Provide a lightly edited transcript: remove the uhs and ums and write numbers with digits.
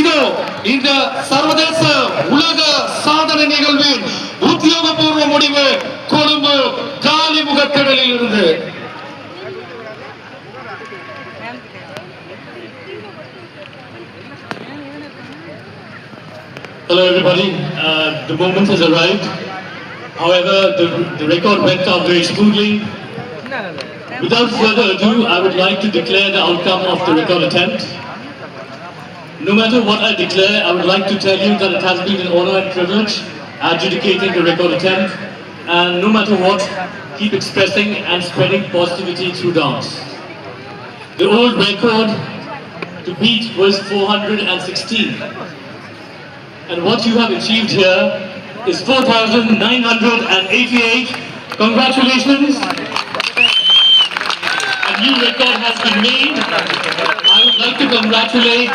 இதோ இந்த சர்வதேச உலக சாதனை நிகழ்வின் உத்தியோகபூர்வ முடிவு கொழும்பு ஜாலிமுகத்திடலில் இருந்து. Hello everybody, the moment has arrived. However, the record went off very smoothly. Without further ado, I would like to declare the outcome of the record attempt. No matter what I declare, I would like to tell you that it has been an honor and privilege adjudicating the record attempt, and no matter what, keep expressing and spreading positivity through dance. The old record to beat was 416. And what you have achieved here is 4,988. Congratulations! A new record has been made. I would like to congratulate